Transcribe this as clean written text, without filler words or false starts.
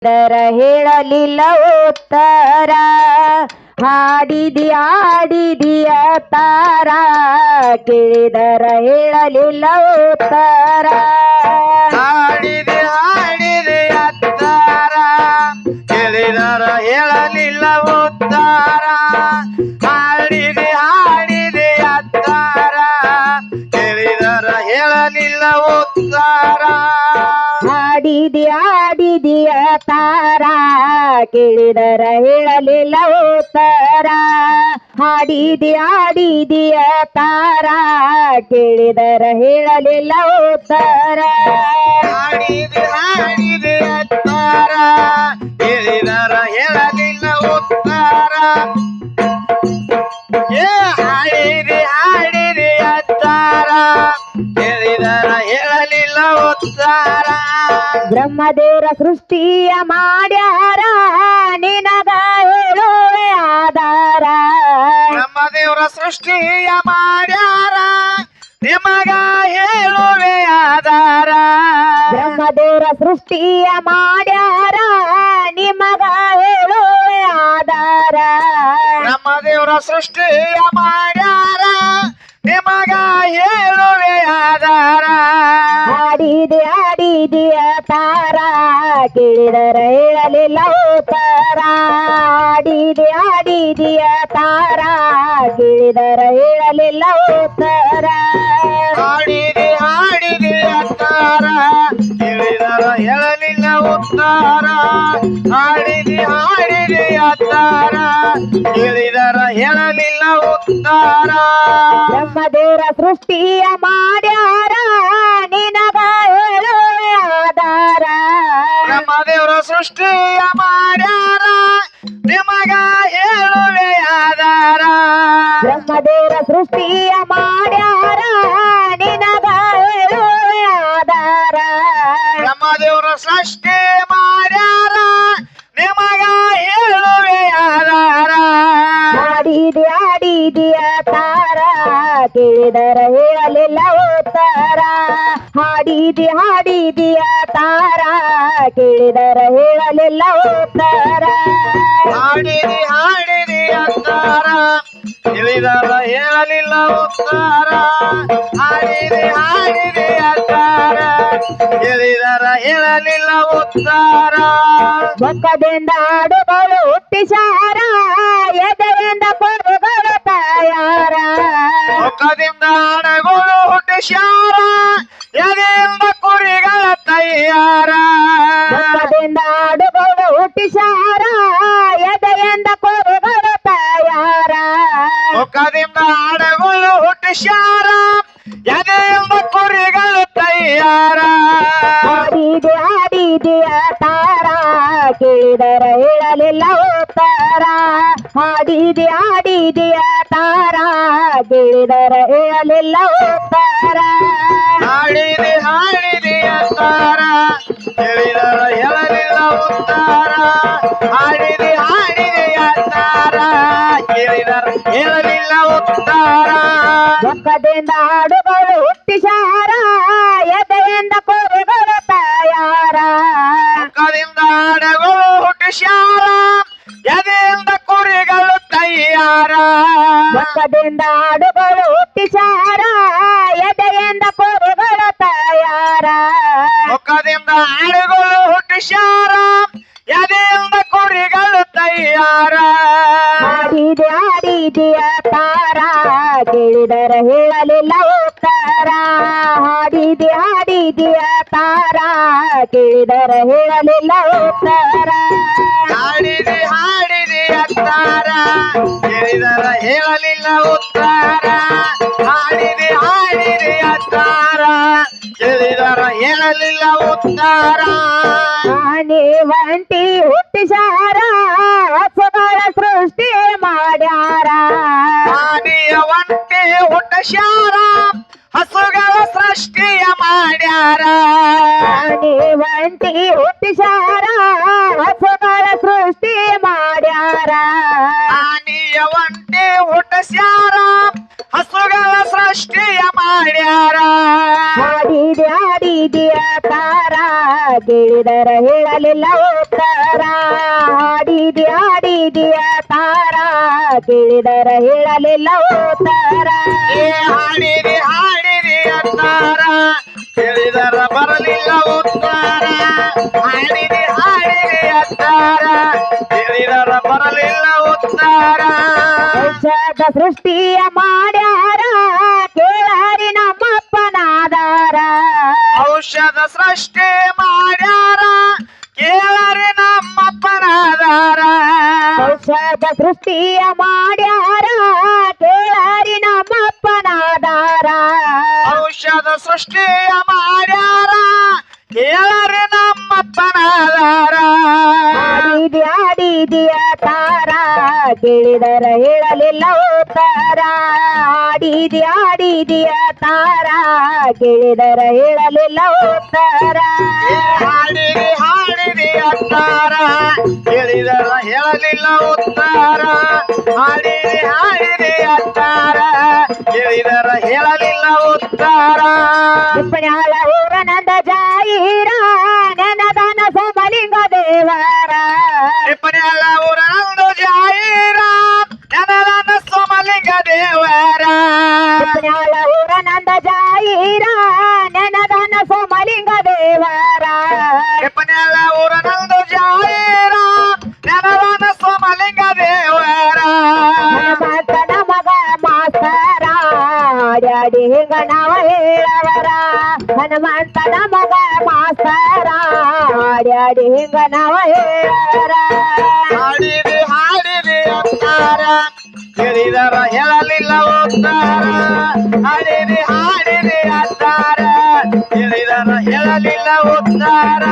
ದರ ಹೇಳಲಿಲ್ಲ ಉತ್ತರ ಹಾಡಿದಿಯ ತಾರ ಕೇಳಿದರ ಹೇಳಲಿಲ್ಲ ಉತ್ತರ ಹಾಡಿದೆ ಅತ್ತಾರ ಕೇಳಿದರ ಹೇಳಲಿಲ್ಲ ಉತ್ತರ ಹಾಡಿದೆ ಅತ್ತಾರ ಕೇಳಿದರ ಹೇಳಲಿಲ್ಲ ಉತ್ತರ ಹಾಡಿದಿಯ ತಾರ ಕೇಳಿದರ ಹೇಳಲಿಲ್ಲ ಉತ್ತರ ಹಾಡಿದಿಯ ತಾರ ಕೇಳಿದರ ಹೇಳಲಿಲ್ಲ ಉತ್ತರ ಹಾಡಿದೆ ಅತ್ತಾರ ಕೇಳಿದರ ಹೇಳಲಿಲ್ಲ ಉತ್ತರ ಹಾಡಿದೆ ಅತ್ತಾರ ಕೇಳಿದರ ಹೇಳಲಿಲ್ಲ ಉತ್ತರ ಬ್ರಹ್ಮದೇವರ ಸೃಷ್ಟಿಯ ಮಾಡ್ಯಾರ ನಿನಗ ಹೇಳುವೆ ಆಧಾರ ಬ್ರಹ್ಮದೇವರ ಸೃಷ್ಟಿಯ ಮಾಡ್ಯಾರ ನಿಮಗ ಹೇಳುವೆ ಆಧಾರ ಬ್ರಹ್ಮದೇವರ ಸೃಷ್ಟಿಯ ಮಾಡ್ಯಾರ ನಿಮಗ ಹೇಳುವೆ ಆಧಾರ ಬ್ರಹ್ಮದೇವರ ಸೃಷ್ಟಿಯ ಮಾಡ್ಯಾರ ನಿಮಗ ಹೇಳುವೆ ಆಧಾರ ಹಾಡಿದಿಯ ತಾರ ಕೇಳಿದರ ಹೇಳಲಿಲ್ಲ ಉತ್ತರ ಹಾಡಿದಿಯ ತಾರ ಕೇಳಿದರ ಹೇಳಲಿಲ್ಲ ಉತ್ತರ ಹಾಡಿದೆ ಅತ್ತಾರ ಕೇಳಿದರ ಹೇಳಲಿಲ್ಲ ಉತ್ತರ ಹಾಡಿದೆ ಅತ್ತಾರ ಕೇಳಿದರ ಹೇಳಲಿಲ್ಲ ಉತ್ತರ ಬ್ರಹ್ಮದೇವರ ಸೃಷ್ಟಿಯ ಮಾಡ್ಯಾರ ನಿನಗ ಹೇಳುವೆ ಆಧಾರ ಬ್ರಹ್ಮದೇವರ ಸೃಷ್ಟಿಯ ಮಾಡ್ಯಾರ ನಿಮಗ ಹೇಳುವೆ ಆಧಾರ ಬ್ರಹ್ಮದೇವರ ಸೃಷ್ಟಿಯ ಮಾಡ್ಯಾರ ನಿನಗ ಹೇಳುವೆ ಆಧಾರ ಬ್ರಹ್ಮದೇವರ ಸೃಷ್ಟಿ ಮಾಡ್ಯಾರ ನಿಮಗ ಹೇಳುವೆ ಆಧಾರ ಹಾಡಿದಿಯ ತಾರ ಕೇಳಿದರ ಹೇಳಲಿಲ್ಲ ಉತ್ತರ ಹಾಡಿದಿಯ ತಾರ ಕೇಳಿದರ ಹೇಳಲಿಲ್ಲ ಉತ್ತರ ಹಾಡಿದೆ ಅತ್ತಾರ ತಿಳಿದರ ಹೇಳಲಿಲ್ಲ ಉತ್ತರ ಹಾಡಿದೆ ಅತ್ತಾರ ತಿಳಿದರ ಹೇಳಲಿಲ್ಲ ಉತ್ತರ ಮುಖದಿಂದ ಹಾಡುಗಳು ಹುಟ್ಟಿಸಾರ ಎದೆಯಿಂದ ಪದಗಳು ತಯಾರ ಮುಖದಿಂದ ಹಣಗಳು ಹುಟ್ಟಿಸ್ಯಾರ ಎದೆಯಿಂದ ಕುರಿಗಳ ತಯಾರ ಮುಖದಿಂದ ಹಾಡುಗಳು ಹುಟ್ಟಿಸಾರ ಎದೆಯಿಂದ ಪದಗಳು ತಯಾರ ಮುಖದಿಂದ ಹಣಗಳು ಹುಟ್ಟಿಸ್ಯಾರ ಎದೆಯಿಂದ ಕುರಿಗಳು ತಯಾರ ಹಾಡಿದಿಯ ತಾರ ಕೇಳಿದರ ಹೇಳಲಿಲ್ಲ ಉತ್ತರ ಹಾಡಿದಿಯ ತಾರ ಕೇಳಿದರ ಹೇಳಲಿಲ್ಲ ಉತ್ತರ ಹಾಡಿದೆ ಅತ್ತಾರ ಕೇಳಿದರ ಹೇಳಲಿಲ್ಲ ಉತ್ತರ ಹಾಡಿದೆ ಅತ್ತಾರ ಕೇಳಿದರ ಹೇಳಲಿಲ್ಲ ಉತ್ತರ ಮುಖದಿಂದ ಹಾಡುಗಳು ಹುಟ್ಟಿಸಾರ ಎದೆಯಿಂದ ಕೋರಿಗಳು ತಯಾರ ಮುಖದಿಂದ ಹಣಗಳು ಹುಟ್ಟಿಸ್ಯಾರ ಎದೆಯಿಂದ ಕುರಿಗಳು ತಯಾರ ಮುಖದಿಂದ ಹಾಡುಗಳು ಹುಟ್ಟಿಸಾರ ಎದೆಯಿಂದ ಕೋರಿಗಳು ತಯಾರ ಮುಖದಿಂದ ಹಣಗಳು ಹುಟ್ಟಿಸ್ಯಾರ ಎದೆಯಿಂದ ಕುರಿಗಳು ತಯಾರ ಹಾಡಿದಿಯ ತಾರ ಕೇಳಿದರ ಹೇಳಲಿಲ್ಲ ಉತ್ತರ ಹಾಡಿದಿಯ ತಾರ ಕೇಳಿದರ ಹೇಳಲಿಲ್ಲ ಉತ್ತರ ಹಾಡಿದೆ ಅತ್ತಾರ ಕೇಳಿದರ ಹೇಳಲಿಲ್ಲ ಉತ್ತರ ಹಾಡಿದೆ ಅತ್ತಾರ ಕೇಳಿದರ ಹೇಳಲಿಲ್ಲ ಉತ್ತರ ನೀವಂಟಿ ಹುಟ್ಟಿಸಾರ ಹಸುಗಳ ಸೃಷ್ಟಿ ಮಾಡ್ಯಾರ ಆನೆಯ ಒಂಟೆ ಹುಟ್ಟಿಸ್ಯಾರ ಹಸುಗಳ ಸೃಷ್ಟಿಯ ಮಾಡ್ಯಾರ ನೀವಂಟಿ ಹುಟ್ಟಿಸಾರ ಹಸುಗಳ ಸೃಷ್ಟಿ ಮಾಡ್ಯಾರ ಆನೆಯ ಒಂಟೆ ಹುಟ್ಟಿಸ್ಯಾರ ಹಸುಗಳ ಸೃಷ್ಟಿಯ ಮಾಡ್ಯಾರ ಹಾಡಿದ್ಯಾ ತಾರ ಕೇಳಿದರ ಹೇಳಲಿಲ್ಲ ಉತ್ತರ ಆಡಿದಿಯ ತಾರ ಕೇಳಿದರ ಹೇಳಲಿಲ್ಲ ಉತ್ತರ ಏ ಹಾಡಿರಿ ಅಂತಾರ ಕೇಳಿದರ ಬರಲಿಲ್ಲ ಉತ್ತರ ಹಾಡಿರಿ ಅಂತಾರ ಕೇಳಿದರ ಬರಲಿಲ್ಲ ಉತ್ತರ ಔಷಧ ಸೃಷ್ಟಿಯ ಮಾಡ್ಯಾರ ಕೇಳರಿ ನಮ್ಮಪ್ಪನಾದಾರ ಔಷಧ ಸೃಷ್ಟಿ ಮಾಡ್ಯಾರ ಕೇಳರಿ ನಮ್ಮಪ್ಪನಾದಾರ ಔಷಧ ಸೃಷ್ಟಿಯ ಮಾಡ್ಯಾರ ಕೇಳರಿ ನಮ್ಮಪ್ಪನಾದಾರ ಔಷಧ ಸೃಷ್ಟಿಯ ಮಾಡ್ಯಾರ ಕೇಳರಿ ನಮ್ಮಪ್ಪನಾದಾರ ಆಡಿದಿಯ ತಾರ ಕೇಳಿದರ ಹೇಳಲಿಲ್ಲ ಉತ್ತರ ಆಡಿದಿಯ ತಾರ ಕೇಳಿದರ ಹೇಳಲಿಲ್ಲ ಉತ್ತರ ಹಾಡಿರಿ ಅಂತಾರ ಕೇಳಿದರ ಹೇಳಲಿಲ್ಲ ಉತ್ತರ ಹಾಡಿರಿ ಅಂತಾರ ಕೇಳಿದರ ಹೇಳಲಿಲ್ಲ ಉತ್ತರ ತಿಪ್ಪಣ್ಯಾಳ ಊರ ನಂದ ಜಾಯಿರ ನೆನದನ ಸೋಮಲಿಂಗ ದೇವರ ಟಿಪ್ಪಣಿಯಲ್ಲ ಊರಂದು ಜಾಯಿರ ನನರನ್ನ ಸೋಮಲಿಂಗ ದೇವರ ತಿಪ್ಪಣ್ಯಾಳ ಊರ ನಂದ ಜಾಯಿರ ನೆನದನ ಸೋಮಲಿಂಗ ದೇವರ ಟಿಪ್ಪಣಿಯಲ್ಲ ಊರಂದು ಜಾಯಿರ ನನರನ್ನ ಸೋಮಲಿಂಗ ದೇವರ ಹನುಮಂತನ ಮಗ ಮಾಸ್ತರ ಆಡ್ಯಾಡಿ ಹಿಂಗ ನಾವ ಹೇಳವರ ಹನುಮಂತನ ಮಗ ಮಾಸ್ತರ ಆಡ್ಯಾಡಿ ಹಿಂಗ ನಾವ ಹೇಳವರ ಹಾಡಿರಿ ಅಂತಾರ ಕೇಳಿದರ ಹೇಳಲಿಲ್ಲ ಉತ್ತರ ಹಾಡಿರಿ ಅಂತಾರ ಕೇಳಿದರ ಹೇಳಲಿಲ್ಲ ಉತ್ತರ